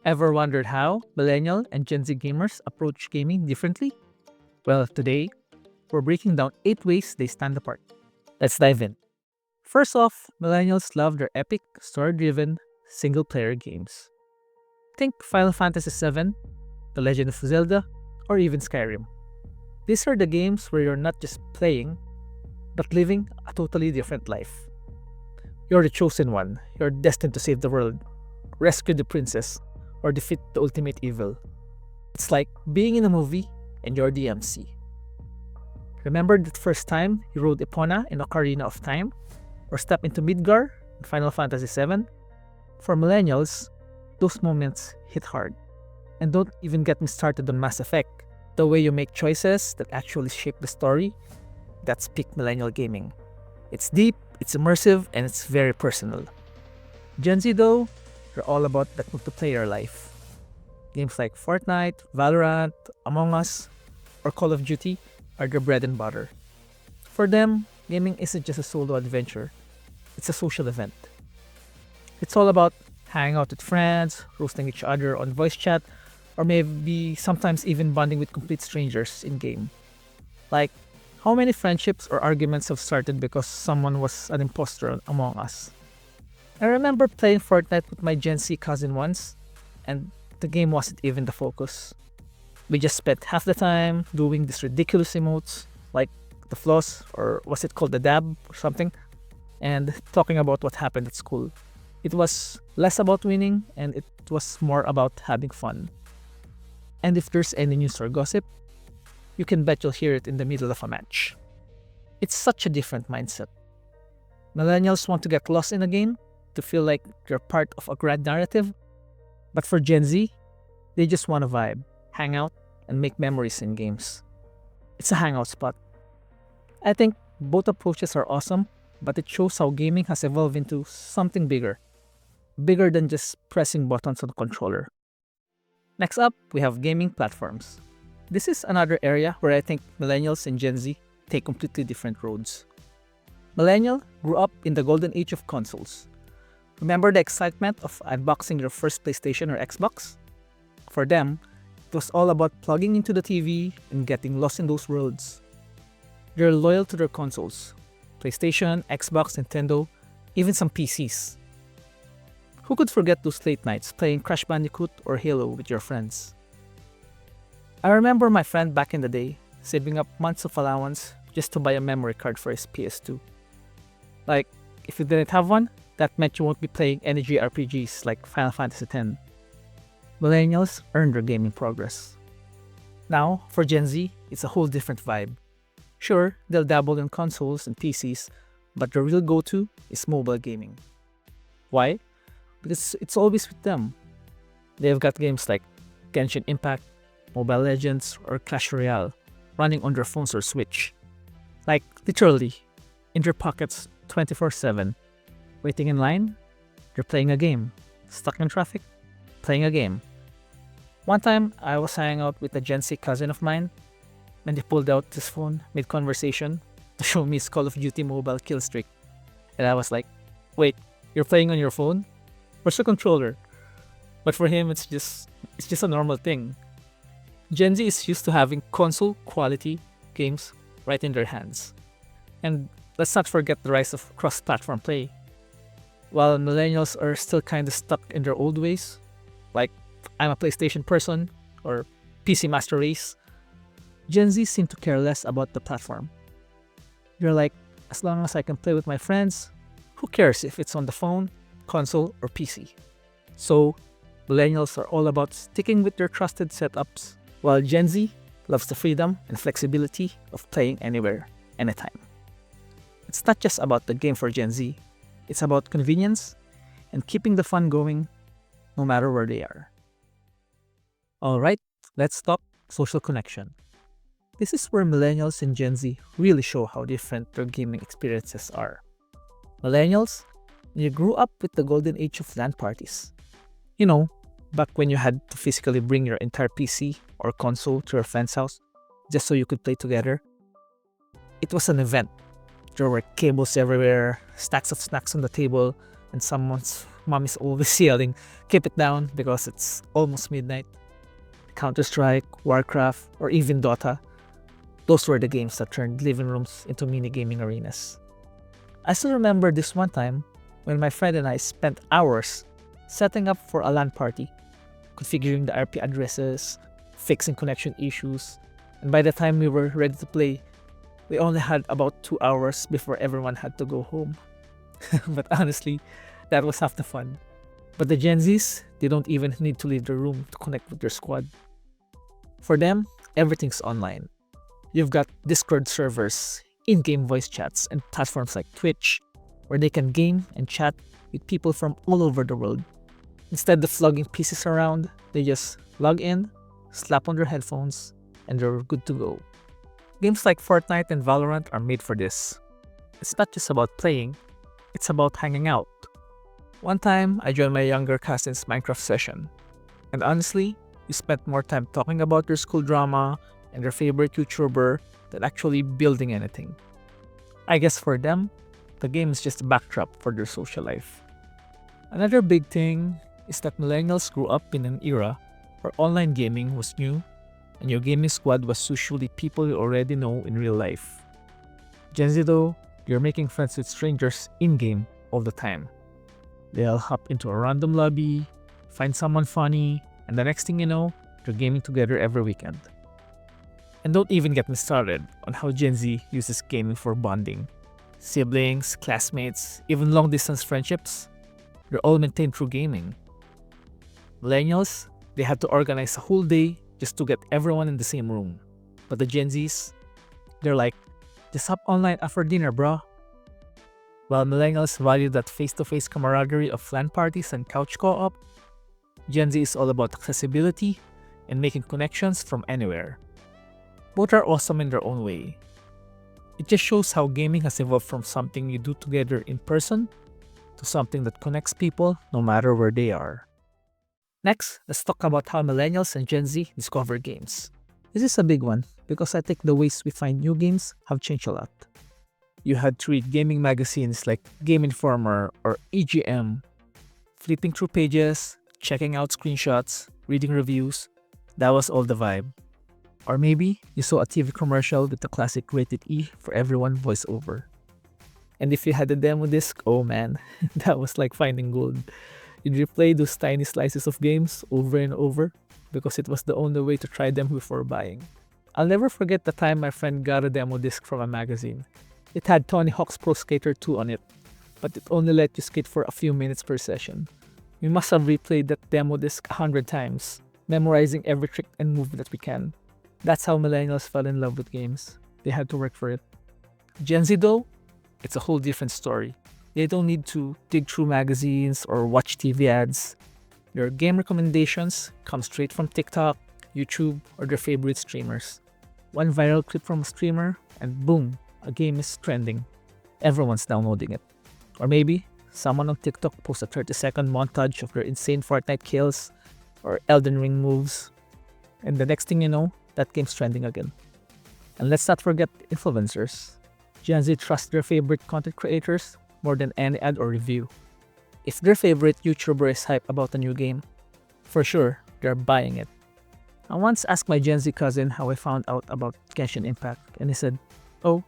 Ever wondered how Millennial and Gen Z gamers approach gaming differently? Well, today, we're breaking down 8 ways they stand apart. Let's dive in. First off, Millennials love their epic, story driven, single player games. Think Final Fantasy VII, The Legend of Zelda, or even Skyrim. These are the games where you're not just playing, but living a totally different life. You're the chosen one, you're destined to save the world, rescue the princess, or defeat the ultimate evil. It's like being in a movie and you're the MC. Remember the first time you rode Epona in Ocarina of Time? Or step into Midgar in Final Fantasy VII? For millennials, those moments hit hard. And don't even get me started on Mass Effect. The way you make choices that actually shape the story, that's peak millennial gaming. It's deep, it's immersive, and it's very personal. Gen Z though, they're all about that multiplayer life. Games like Fortnite, Valorant, Among Us, or Call of Duty are their bread and butter. For them, gaming isn't just a solo adventure, it's a social event. It's all about hanging out with friends, roasting each other on voice chat, or maybe sometimes even bonding with complete strangers in game. Like, how many friendships or arguments have started because someone was an imposter among us? I remember playing Fortnite with my Gen Z cousin once, and the game wasn't even the focus. We just spent half the time doing these ridiculous emotes, like the floss, or was it called the dab or something, and talking about what happened at school. It was less about winning, and it was more about having fun. And if there's any news or gossip, you can bet you'll hear it in the middle of a match. It's such a different mindset. Millennials want to get lost in a game to feel like they're part of a grand narrative, but for Gen Z, they just want to vibe, hang out, and make memories in games. It's a hangout spot. I think both approaches are awesome, but it shows how gaming has evolved into something bigger. Bigger than just pressing buttons on a controller. Next up, we have gaming platforms. This is another area where I think millennials and Gen Z take completely different roads. Millennial grew up in the golden age of consoles. Remember the excitement of unboxing your first PlayStation or Xbox? For them, it was all about plugging into the TV and getting lost in those worlds. They're loyal to their consoles: PlayStation, Xbox, Nintendo, even some PCs. Who could forget those late nights playing Crash Bandicoot or Halo with your friends? I remember my friend back in the day saving up months of allowance just to buy a memory card for his PS2. Like, if you didn't have one, that meant you won't be playing any JRPGs like Final Fantasy X. Millennials earned their gaming progress. Now, for Gen Z, it's a whole different vibe. Sure, they'll dabble in consoles and PCs, but their real go-to is mobile gaming. Why? Because it's always with them. They've got games like Genshin Impact, Mobile Legends, or Clash Royale running on their phones or Switch. Like, literally, in their pockets 24/7. Waiting in line, they're playing a game. Stuck in traffic, playing a game. One time, I was hanging out with a Gen Z cousin of mine, and he pulled out his phone mid-conversation to show me his Call of Duty mobile kill streak. And I was like, wait, you're playing on your phone? Where's the controller? But for him, it's just a normal thing. Gen Z is used to having console quality games right in their hands. And let's not forget the rise of cross-platform play. While millennials are still kind of stuck in their old ways, like I'm a PlayStation person or PC Master Race, Gen Z seem to care less about the platform. You're like, as long as I can play with my friends, who cares if it's on the phone, console, or PC? So, millennials are all about sticking with their trusted setups, while Gen Z loves the freedom and flexibility of playing anywhere, anytime. It's not just about the game for Gen Z, it's about convenience and keeping the fun going no matter where they are. Alright, let's talk social connection. This is where millennials and Gen Z really show how different their gaming experiences are. Millennials, you grew up with the golden age of LAN parties. You know, back when you had to physically bring your entire PC or console to your friend's house just so you could play together. It was an event. There were cables everywhere, stacks of snacks on the table, and someone's Mom is always yelling, keep it down because it's almost midnight. Counter-Strike, Warcraft, or even Dota. Those were the games that turned living rooms into mini gaming arenas. I still remember this one time when my friend and I spent hours setting up for a LAN party, configuring the IP addresses, fixing connection issues, and by the time we were ready to play, we only had about 2 hours before everyone had to go home. But honestly, that was half the fun. But the Gen Zs, they don't even need to leave their room to connect with their squad. For them, everything's online. You've got Discord servers, in-game voice chats, and platforms like Twitch, where they can game and chat with people from all over the world. Instead of flogging pieces around, they just log in, slap on their headphones, and they're good to go. Games like Fortnite and Valorant are made for this. It's not just about playing, it's about hanging out. One time, I joined my younger cousin's Minecraft session, and honestly, we spent more time talking about their school drama and their favorite YouTuber than actually building anything. I guess for them, the game is just a backdrop for their social life. Another big thing is that millennials grew up in an era where online gaming was new, and your gaming squad was usually people you already know in real life. Gen Z though, you're making friends with strangers in-game all the time. They'll hop into a random lobby, find someone funny, and the next thing you know, they're gaming together every weekend. And don't even get me started on how Gen Z uses gaming for bonding. Siblings, classmates, even long-distance friendships, they're all maintained through gaming. Millennials, they had to organize a whole day just to get everyone in the same room. But the Gen Zs, they're like, just hop online after dinner, bro. While millennials value that face-to-face camaraderie of LAN parties and couch co-op, Gen Z is all about accessibility and making connections from anywhere. Both are awesome in their own way. It just shows how gaming has evolved from something you do together in person to something that connects people no matter where they are. Next, let's talk about how millennials and Gen Z discover games. This is a big one because I think the ways we find new games have changed a lot. You had to read gaming magazines like Game Informer or EGM, flipping through pages, checking out screenshots, reading reviews. That was all the vibe. Or maybe you saw a TV commercial with the classic rated E for everyone voiceover. And if you had a demo disc, oh man, that was like finding gold. You'd replay those tiny slices of games over and over because it was the only way to try them before buying. I'll never forget the time my friend got a demo disc from a magazine. It had Tony Hawk's Pro Skater 2 on it, but it only let you skate for a few minutes per session. We must have replayed that demo disc 100 times, memorizing every trick and move that we can. That's how millennials fell in love with games. They had to work for it. Gen Z though, it's a whole different story. They don't need to dig through magazines or watch TV ads. Their game recommendations come straight from TikTok, YouTube, or their favorite streamers. One viral clip from a streamer, and boom, a game is trending. Everyone's downloading it. Or maybe someone on TikTok posts a 30-second montage of their insane Fortnite kills or Elden Ring moves. And the next thing you know, that game's trending again. And let's not forget influencers. Gen Z trusts their favorite content creators more than any ad or review. If their favorite YouTuber is hyped about a new game, for sure, they're buying it. I once asked my Gen Z cousin how I found out about Genshin Impact, and he said, "Oh,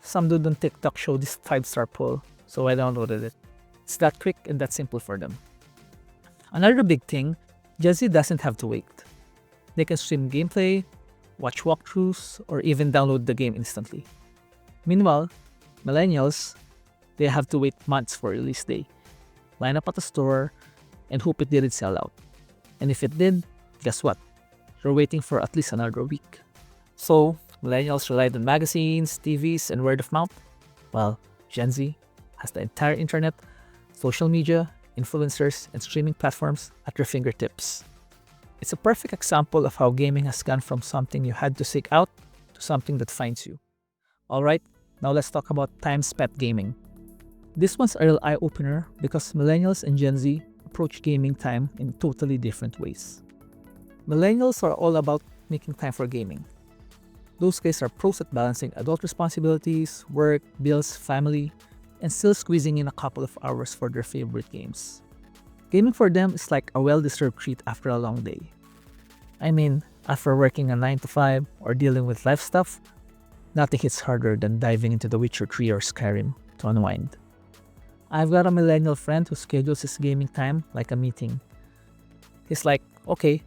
some dude on TikTok showed this 5-star poll, so I downloaded it." It's that quick and that simple for them. Another big thing, Gen Z doesn't have to wait. They can stream gameplay, watch walkthroughs, or even download the game instantly. Meanwhile, millennials, they have to wait months for release day, line up at the store, and hope it didn't sell out. And if it did, guess what? You're waiting for at least another week. So, millennials relied on magazines, TVs, and word of mouth, while Gen Z has the entire internet, social media, influencers, and streaming platforms at their fingertips. It's a perfect example of how gaming has gone from something you had to seek out to something that finds you. Alright, now let's talk about time spent gaming. This one's a real eye-opener because millennials and Gen Z approach gaming time in totally different ways. Millennials are all about making time for gaming. Those guys are pros at balancing adult responsibilities, work, bills, family, and still squeezing in a couple of hours for their favorite games. Gaming for them is like a well-deserved treat after a long day. I mean, after working a 9 to 5 or dealing with life stuff, nothing hits harder than diving into The Witcher 3 or Skyrim to unwind. I've got a millennial friend who schedules his gaming time like a meeting. He's like, okay,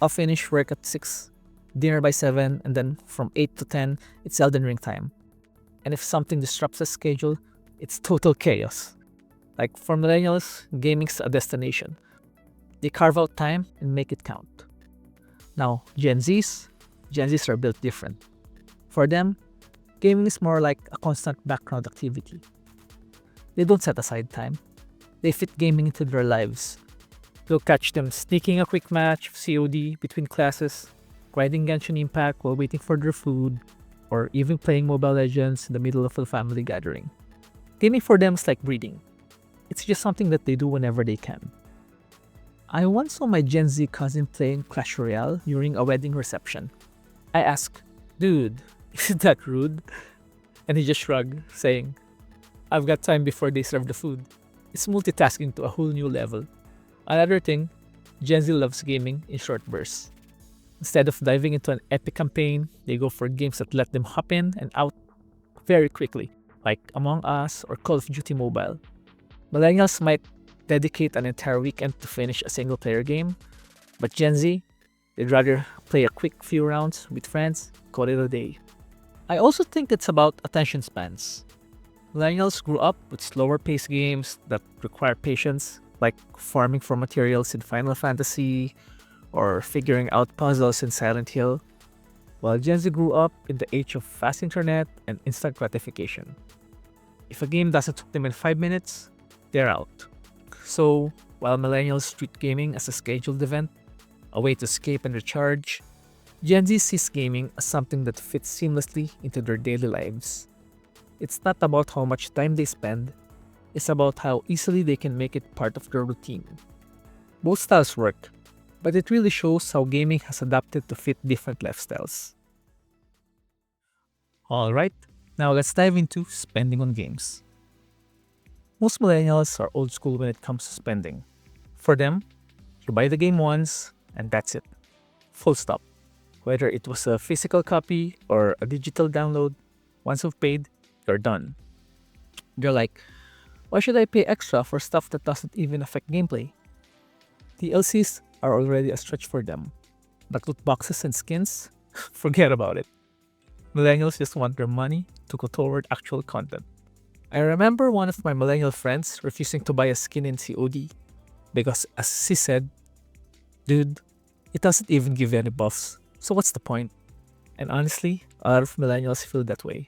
I'll finish work at 6, dinner by 7, and then from 8 to 10, it's Elden Ring time. And if something disrupts the schedule, it's total chaos. Like for millennials, gaming's a destination. They carve out time and make it count. Now, Gen Zs are built different. For them, gaming is more like a constant background activity. They don't set aside time. They fit gaming into their lives. You'll catch them sneaking a quick match of COD between classes, grinding Genshin Impact while waiting for their food, or even playing Mobile Legends in the middle of a family gathering. Gaming for them is like breathing. It's just something that they do whenever they can. I once saw my Gen Z cousin playing Clash Royale during a wedding reception. I asked, dude, isn't that rude? And he just shrugged, saying, I've got time before they serve the food. It's multitasking to a whole new level. Another thing, Gen Z loves gaming in short bursts. Instead of diving into an epic campaign, they go for games that let them hop in and out very quickly, like Among Us or Call of Duty Mobile. Millennials might dedicate an entire weekend to finish a single-player game, but Gen Z, they'd rather play a quick few rounds with friends, call it a day. I also think it's about attention spans. Millennials grew up with slower-paced games that require patience, like farming for materials in Final Fantasy or figuring out puzzles in Silent Hill, while Gen Z grew up in the age of fast internet and instant gratification. If a game doesn't hook them in 5 minutes, they're out. So, while millennials treat gaming as a scheduled event, a way to escape and recharge, Gen Z sees gaming as something that fits seamlessly into their daily lives. It's not about how much time they spend, it's about how easily they can make it part of their routine. Both styles work, but it really shows how gaming has adapted to fit different lifestyles. Alright, now let's dive into spending on games. Most millennials are old school when it comes to spending. For them, you buy the game once, and that's it. Full stop. Whether it was a physical copy or a digital download, once you've paid, you're done. They're like, why should I pay extra for stuff that doesn't even affect gameplay? DLCs are already a stretch for them. But loot boxes and skins? Forget about it. Millennials just want their money to go toward actual content. I remember one of my millennial friends refusing to buy a skin in COD because, as she said, dude, it doesn't even give you any buffs, so what's the point? And honestly, a lot of millennials feel that way.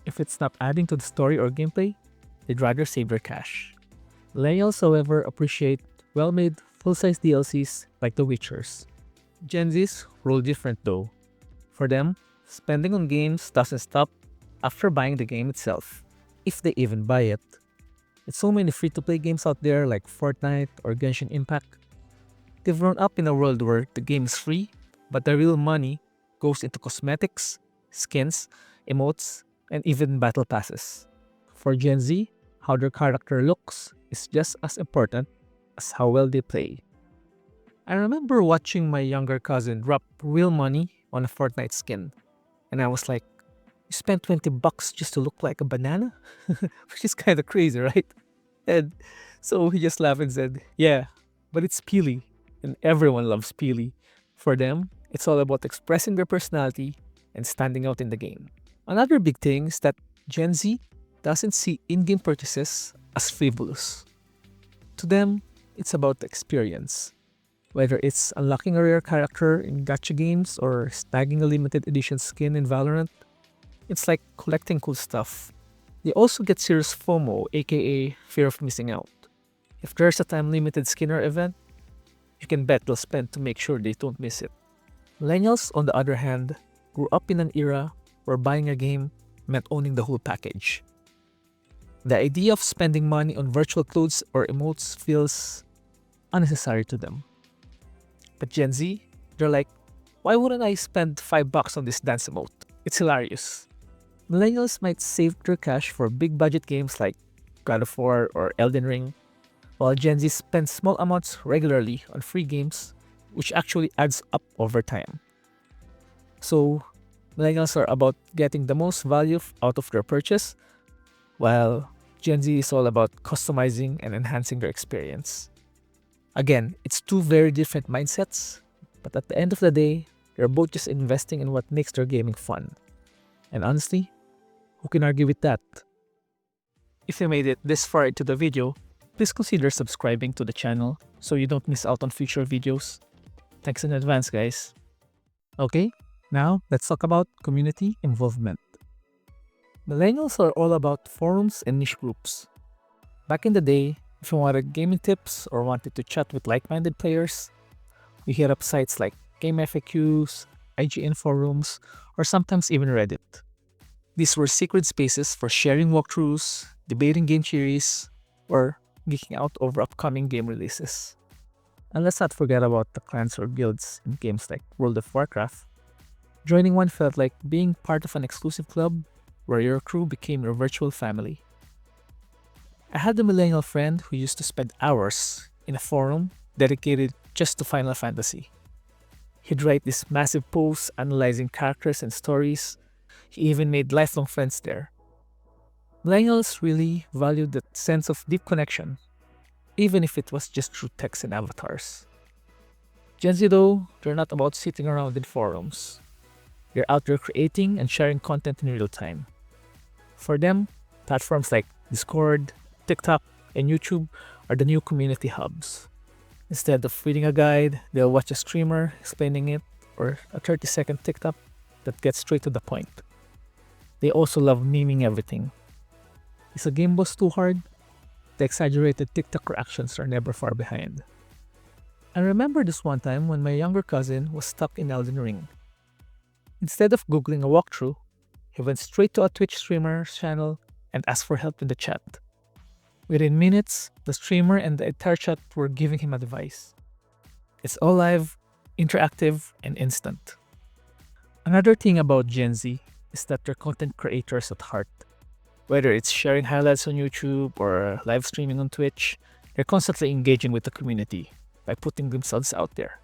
If it's not adding to the story or gameplay, they'd rather save their cash. Millennials, however, appreciate well-made, full-size DLCs like The Witchers. Gen Zs roll different though. For them, spending on games doesn't stop after buying the game itself, if they even buy it. With so many free-to-play games out there like Fortnite or Genshin Impact, they've grown up in a world where the game is free, but the real money goes into cosmetics, skins, emotes, and even battle passes. For Gen Z, how their character looks is just as important as how well they play. I remember watching my younger cousin drop real money on a Fortnite skin, and I was like, you spent $20 just to look like a banana? Which is kind of crazy, right? And so he just laughed and said, yeah, but it's Peely, and everyone loves Peely. For them, it's all about expressing their personality and standing out in the game. Another big thing is that Gen Z doesn't see in-game purchases as frivolous. To them, it's about the experience. Whether it's unlocking a rare character in gacha games or snagging a limited edition skin in Valorant, it's like collecting cool stuff. They also get serious FOMO, aka fear of missing out. If there's a time-limited skin or event, you can bet they'll spend to make sure they don't miss it. Millennials, on the other hand, grew up in an era where buying a game meant owning the whole package. The idea of spending money on virtual clothes or emotes feels unnecessary to them. But Gen Z, they're like, why wouldn't I spend $5 on this dance emote? It's hilarious. Millennials might save their cash for big budget games like God of War or Elden Ring, while Gen Z spends small amounts regularly on free games, which actually adds up over time. So, millennials are about getting the most value out of their purchase, while Gen Z is all about customizing and enhancing their experience. Again, it's two very different mindsets, but at the end of the day, they're both just investing in what makes their gaming fun. And honestly, who can argue with that? If you made it this far into the video, please consider subscribing to the channel so you don't miss out on future videos. Thanks in advance, guys. Okay, now let's talk about community involvement. Millennials are all about forums and niche groups. Back in the day, if you wanted gaming tips or wanted to chat with like-minded players, you hit up sites like Game FAQs, IGN forums, or sometimes even Reddit. These were secret spaces for sharing walkthroughs, debating game theories, or geeking out over upcoming game releases. And let's not forget about the clans or guilds in games like World of Warcraft. Joining one felt like being part of an exclusive club where your crew became your virtual family. I had a millennial friend who used to spend hours in a forum dedicated just to Final Fantasy. He'd write these massive posts analyzing characters and stories. He even made lifelong friends there. Millennials really valued that sense of deep connection, even if it was just through text and avatars. Gen Z though, they're not about sitting around in forums. They're out there creating and sharing content in real time. For them, platforms like Discord, TikTok, and YouTube are the new community hubs. Instead of reading a guide, they'll watch a streamer explaining it or a 30-second TikTok that gets straight to the point. They also love memeing everything. Is a game boss too hard? The exaggerated TikTok reactions are never far behind. I remember this one time when my younger cousin was stuck in Elden Ring. Instead of Googling a walkthrough, he went straight to a Twitch streamer's channel and asked for help in the chat. Within minutes, the streamer and the entire chat were giving him advice. It's all live, interactive, and instant. Another thing about Gen Z is that they're content creators at heart. Whether it's sharing highlights on YouTube or live streaming on Twitch, they're constantly engaging with the community by putting themselves out there.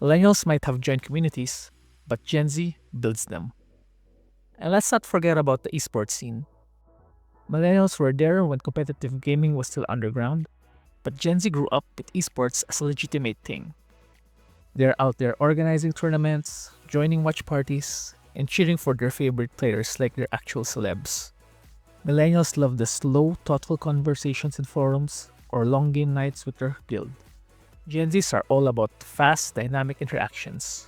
Millennials might have joined communities, but Gen Z builds them. And let's not forget about the esports scene. Millennials were there when competitive gaming was still underground, but Gen Z grew up with esports as a legitimate thing. They're out there organizing tournaments, joining watch parties, and cheering for their favorite players like they're actual celebs. Millennials love the slow, thoughtful conversations in forums or long game nights with their guild. Gen Zs are all about fast, dynamic interactions,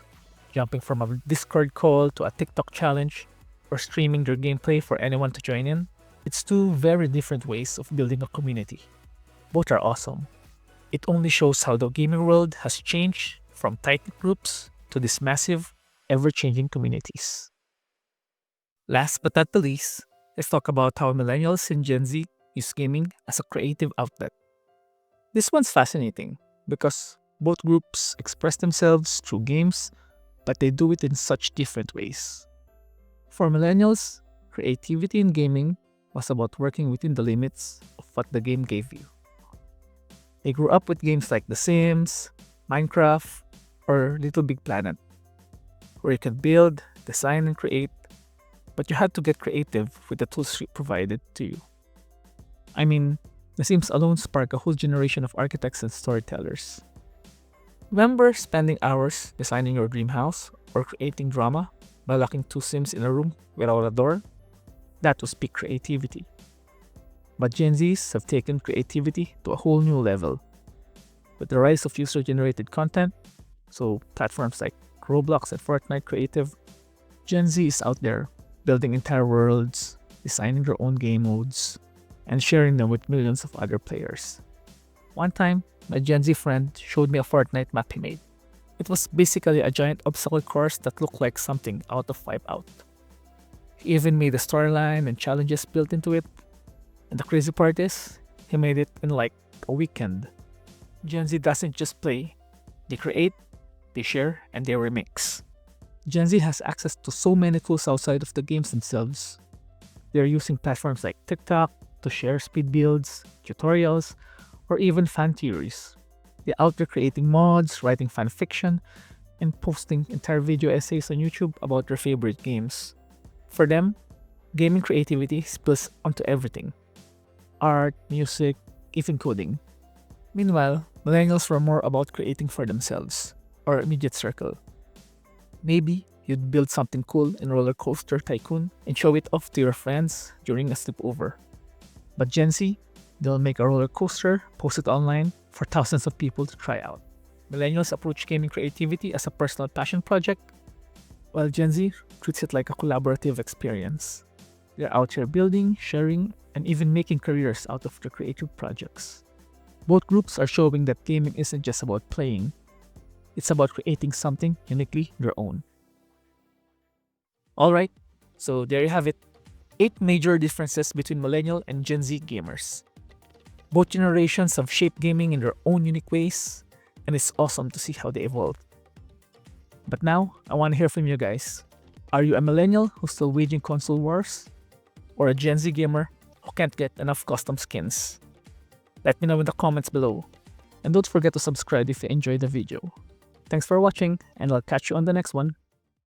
jumping from a Discord call to a TikTok challenge or streaming their gameplay for anyone to join in. It's two very different ways of building a community. Both are awesome. It only shows how the gaming world has changed from tight groups to these massive, ever-changing communities. Last but not the least, let's talk about how millennials and Gen Z use gaming as a creative outlet. This one's fascinating because both groups express themselves through games, but they do it in such different ways. For millennials, creativity in gaming was about working within the limits of what the game gave you. They grew up with games like The Sims, Minecraft, or Little Big Planet, where you can build, design, and create, but you had to get creative with the tools provided to you. I mean, The Sims alone sparked a whole generation of architects and storytellers. Remember spending hours designing your dream house or creating drama by locking two Sims in a room without a door? That was peak creativity. But Gen Zs have taken creativity to a whole new level. With the rise of user-generated content, so platforms like Roblox and Fortnite Creative, Gen Z is out there building entire worlds, designing their own game modes, and sharing them with millions of other players. One time, my Gen Z friend showed me a Fortnite map he made. It was basically a giant obstacle course that looked like something out of Wipeout. He even made a storyline and challenges built into it. And the crazy part is, he made it in like a weekend. Gen Z doesn't just play, they create, they share, and they remix. Gen Z has access to so many tools outside of the games themselves. They're using platforms like TikTok to share speed builds, tutorials, or even fan theories. They're out there creating mods, writing fan fiction, and posting entire video essays on YouTube about their favorite games. For them, gaming creativity spills onto everything: art, music, even coding. Meanwhile, millennials were more about creating for themselves, or immediate circle. Maybe you'd build something cool in Roller Coaster Tycoon and show it off to your friends during a sleepover. But Gen Z, they'll make a roller coaster, post it online for thousands of people to try out. Millennials approach gaming creativity as a personal passion project, while Gen Z treats it like a collaborative experience. They're out here building, sharing, and even making careers out of their creative projects. Both groups are showing that gaming isn't just about playing, it's about creating something uniquely their own. Alright, so there you have it. 8 major differences between Millennial and Gen Z gamers. Both generations have shaped gaming in their own unique ways, and it's awesome to see how they evolve. But now, I want to hear from you guys. Are you a millennial who's still waging console wars? Or a Gen Z gamer who can't get enough custom skins? Let me know in the comments below. And don't forget to subscribe if you enjoyed the video. Thanks for watching, and I'll catch you on the next one.